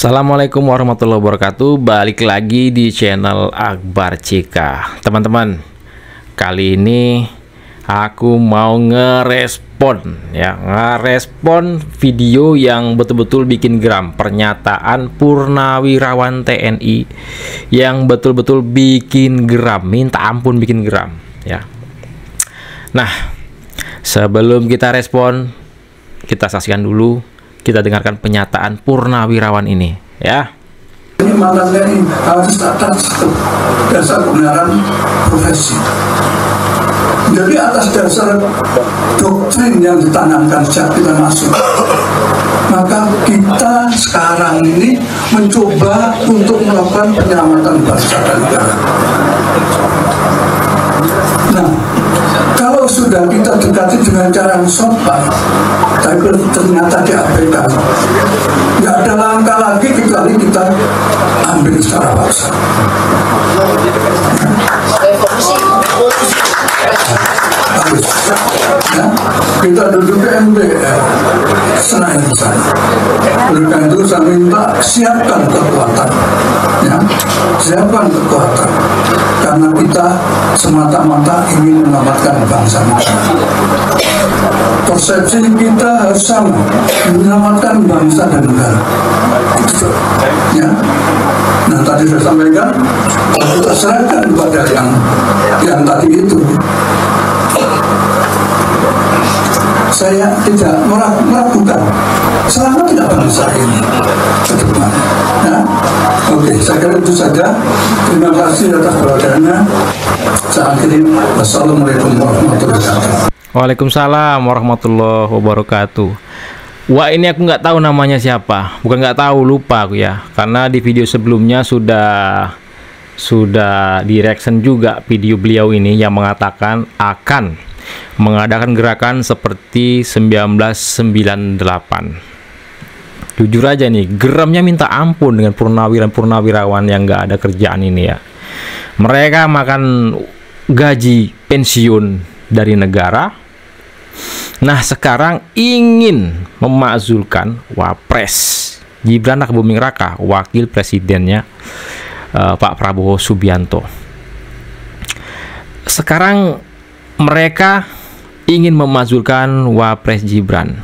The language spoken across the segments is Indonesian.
Assalamualaikum warahmatullahi wabarakatuh. Balik lagi di channel Akbar CK. Teman-teman, kali ini aku mau ngerespon video yang betul-betul bikin geram. Pernyataan Purnawirawan TNI yang betul-betul bikin geram, minta ampun bikin geram ya. Nah, sebelum kita respon, kita saksikan dulu, kita dengarkan pernyataan Purnawirawan ini ya. Ini makanya ini harus atas dasar kebenaran profesi. Jadi atas dasar doktrin yang ditanamkan sejak kita masuk, maka kita sekarang ini mencoba untuk melakukan penyelamatan bangsa dan negara. Nah, kalau sudah kita dekati dengan cara yang sopan, tapi ternyata diabaikan, nggak ada langkah lagi kecuali kita ambil secara paksa. Ya, kita duduk di MPR Senayan sana. Oleh karena itu saya minta siapkan kekuatan, ya, siapkan kekuatan, karena kita semata-mata ingin menyelamatkan bangsa kita. Persepsi kita harus sama, menyelamatkan bangsa dan negara. Gitu, ya. Nah, tadi saya sampaikan, kita serahkan kepada yang tadi itu. Saya tidak meragukan selama tidak bangsa ini ke depan. Ya. Oke, saya kira itu saja. Terima kasih atas perhatiannya. Saya akhiri. Wassalamualaikum warahmatullahi wabarakatuh. Waalaikumsalam warahmatullahi wabarakatuh. Wah, ini aku nggak tahu namanya siapa. Bukan nggak tahu, lupa aku ya. Karena di video sebelumnya sudah di reaction juga video beliau ini yang mengatakan akan mengadakan gerakan seperti 1998. Jujur aja nih, geramnya minta ampun dengan purnawirawan yang nggak ada kerjaan ini ya. Mereka makan gaji pensiun dari negara. Nah, sekarang ingin memakzulkan Wapres Gibran Rakabuming Raka, wakil presidennya Pak Prabowo Subianto. Sekarang mereka ingin memakzulkan Wapres Gibran.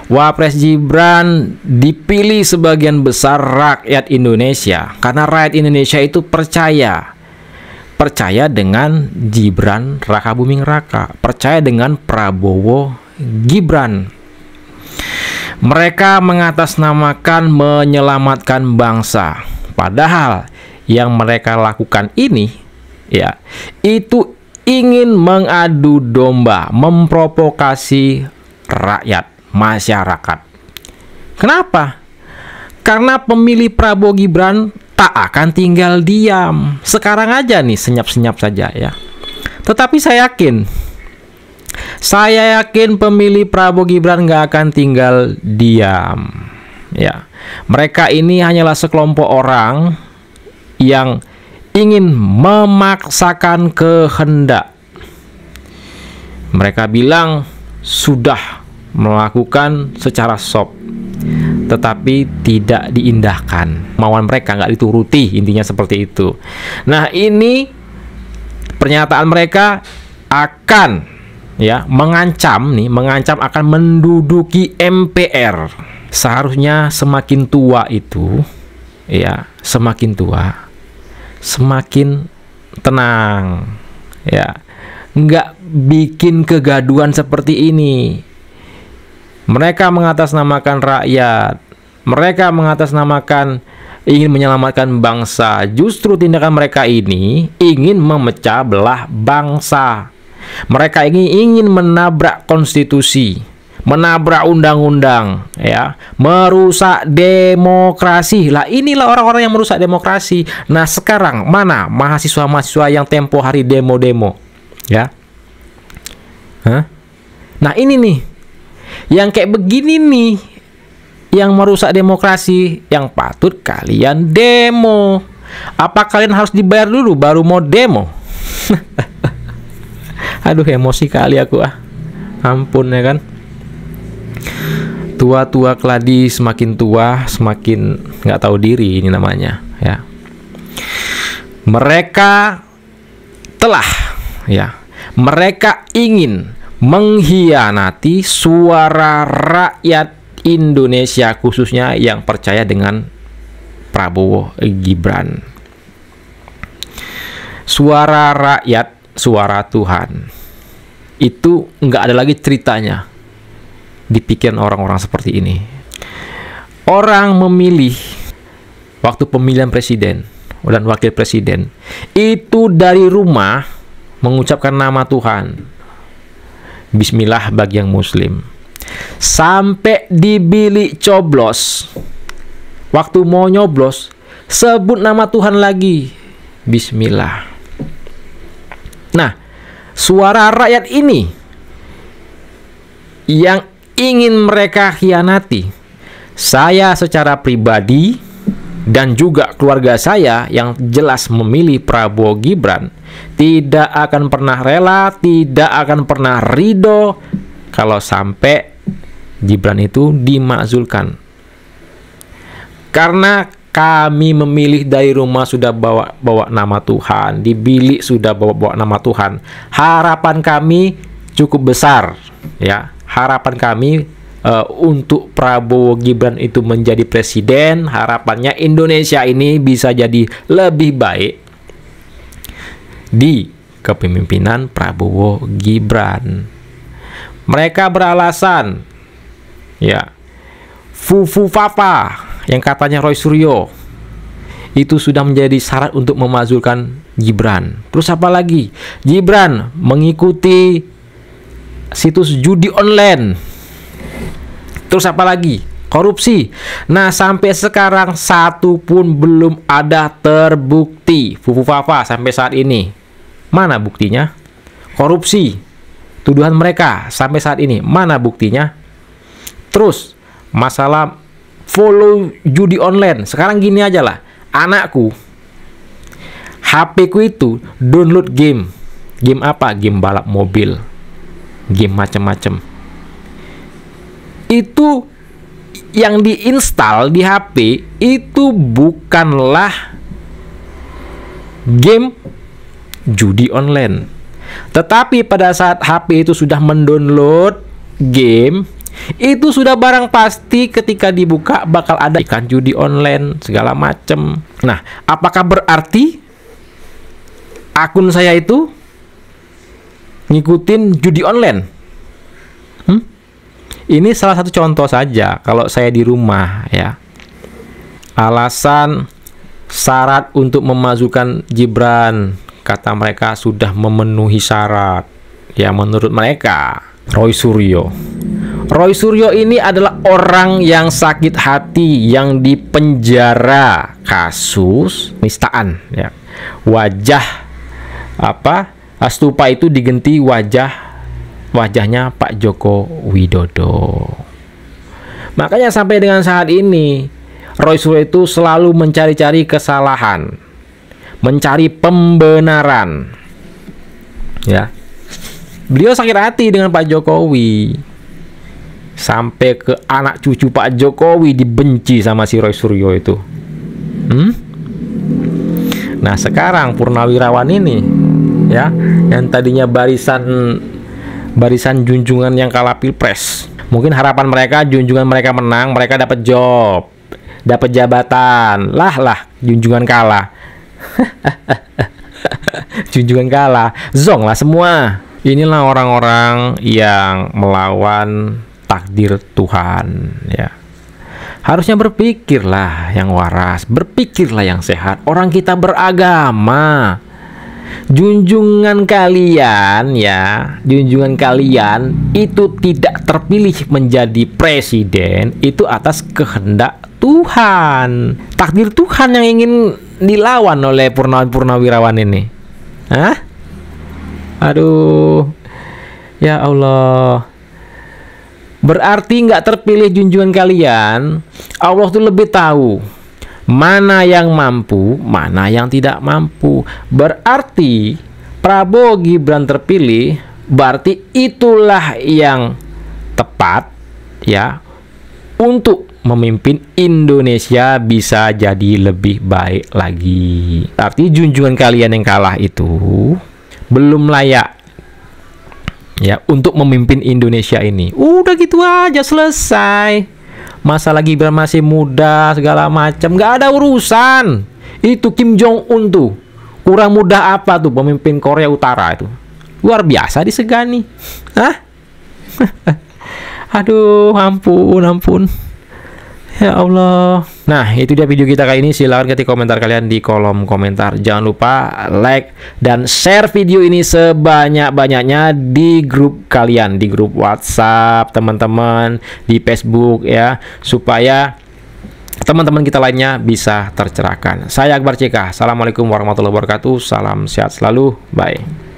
Wapres Gibran dipilih sebagian besar rakyat Indonesia karena rakyat Indonesia itu percaya dengan Gibran Rakabuming Raka, percaya dengan Prabowo Gibran. Mereka mengatasnamakan menyelamatkan bangsa, padahal yang mereka lakukan ini ya itu ingin mengadu domba, memprovokasi rakyat, masyarakat. Kenapa? Karena pemilih Prabowo Gibran tak akan tinggal diam. Sekarang aja nih senyap-senyap saja ya. Tetapi saya yakin pemilih Prabowo Gibran nggak akan tinggal diam ya. Mereka ini hanyalah sekelompok orang yang ingin memaksakan kehendak. Mereka bilang sudah melakukan secara soft, tetapi tidak diindahkan. Mauan mereka nggak dituruti, intinya seperti itu. Nah, ini pernyataan mereka akan ya mengancam akan menduduki MPR. Seharusnya semakin tua itu ya, semakin tua semakin tenang ya, nggak bikin kegaduhan seperti ini. Mereka mengatasnamakan rakyat, mereka mengatasnamakan ingin menyelamatkan bangsa. Justru tindakan mereka ini ingin memecah belah bangsa. Mereka ingin menabrak konstitusi, menabrak undang-undang ya, merusak demokrasi. Lah, inilah orang-orang yang merusak demokrasi. Nah, sekarang mana mahasiswa-mahasiswa yang tempo hari demo-demo ya? Nah, ini nih yang kayak begini nih yang merusak demokrasi, yang patut kalian demo. Apa kalian harus dibayar dulu baru mau demo? Aduh, emosi kali aku Ampun ya kan. Tua-tua keladi semakin tua semakin nggak tahu diri, ini namanya ya. Mereka telah ya, mereka ingin mengkhianati suara rakyat Indonesia, khususnya yang percaya dengan Prabowo Gibran. Suara rakyat, suara Tuhan, itu nggak ada lagi ceritanya di pikiran orang-orang seperti ini. Orang memilih waktu pemilihan presiden dan wakil presiden itu dari rumah mengucapkan nama Tuhan, Bismillah bagi yang muslim. Sampai di bilik coblos, waktu mau nyoblos, sebut nama Tuhan lagi, Bismillah. Nah, suara rakyat ini yang ingin mereka khianati. Saya secara pribadi dan juga keluarga saya yang jelas memilih Prabowo Gibran tidak akan pernah rela, tidak akan pernah ridho kalau sampai Gibran itu dimakzulkan. Karena kami memilih dari rumah sudah bawa nama Tuhan, di bilik sudah bawa nama Tuhan. Harapan kami cukup besar ya. Harapan kami untuk Prabowo Gibran itu menjadi presiden. Harapannya Indonesia ini bisa jadi lebih baik di kepemimpinan Prabowo Gibran. Mereka beralasan ya, Fufu Fafa yang katanya Roy Suryo itu sudah menjadi syarat untuk memakzulkan Gibran. Terus apa lagi? Gibran mengikuti situs judi online. Terus apa lagi? Korupsi. Nah, sampai sekarang satu pun belum ada terbukti. Fufu Fafa sampai saat ini. Mana buktinya? Korupsi. Tuduhan mereka sampai saat ini. Mana buktinya? Terus masalah follow judi online. Sekarang gini aja lah, anakku, HP ku itu download game. Game apa? Game balap mobil, game macam-macam. Itu yang diinstal di HP itu bukanlah game judi online, tetapi pada saat HP itu sudah mendownload game, itu sudah barang pasti ketika dibuka bakal ada iklan judi online segala macem. Nah, apakah berarti akun saya itu ngikutin judi online? Ini salah satu contoh saja kalau saya di rumah ya. Alasan syarat untuk memasukkan Gibran, kata mereka sudah memenuhi syarat. Ya, menurut mereka Roy Suryo ini adalah orang yang sakit hati, yang dipenjara kasus penistaan ya. Wajah stupa itu diganti wajahnya Pak Joko Widodo. Makanya sampai dengan saat ini Roy Suryo itu selalu mencari-cari kesalahan, mencari pembenaran ya. Beliau sakit hati dengan Pak Jokowi. Sampai ke anak cucu Pak Jokowi dibenci sama si Roy Suryo itu. Nah, sekarang Purnawirawan ini ya, yang tadinya barisan junjungan yang kalah pilpres. Mungkin harapan mereka junjungan mereka menang, mereka dapat job, dapat jabatan. Lah, junjungan kalah. Junjungan kalah, zong lah semua. Inilah orang-orang yang melawan takdir Tuhan ya. Harusnya berpikirlah yang waras, berpikirlah yang sehat. Orang kita beragama. Junjungan kalian ya, junjungan kalian itu tidak terpilih menjadi presiden itu atas kehendak Tuhan. Takdir Tuhan yang ingin dilawan oleh Purnawirawan ini. Hah? Aduh, ya Allah. Berarti nggak terpilih junjungan kalian, Allah tuh lebih tahu mana yang mampu, mana yang tidak mampu. Berarti Prabowo Gibran terpilih, berarti itulah yang tepat ya untuk memimpin Indonesia bisa jadi lebih baik lagi. Artinya junjungan kalian yang kalah itu belum layak ya untuk memimpin Indonesia ini. Udah gitu aja selesai. Masalah Gibran masih muda segala macam, nggak ada urusan. Itu Kim Jong Un tuh kurang muda apa tuh pemimpin Korea Utara itu? Luar biasa disegani. Hah? Aduh, ampun. Ya Allah. Nah, itu dia video kita kali ini. Silahkan ketik komentar kalian di kolom komentar. Jangan lupa like dan share video ini sebanyak-banyaknya di grup kalian, di grup WhatsApp teman-teman, di Facebook ya, supaya teman-teman kita lainnya bisa tercerahkan. Saya Akbar CK. Assalamualaikum warahmatullahi wabarakatuh. Salam sehat selalu. Bye.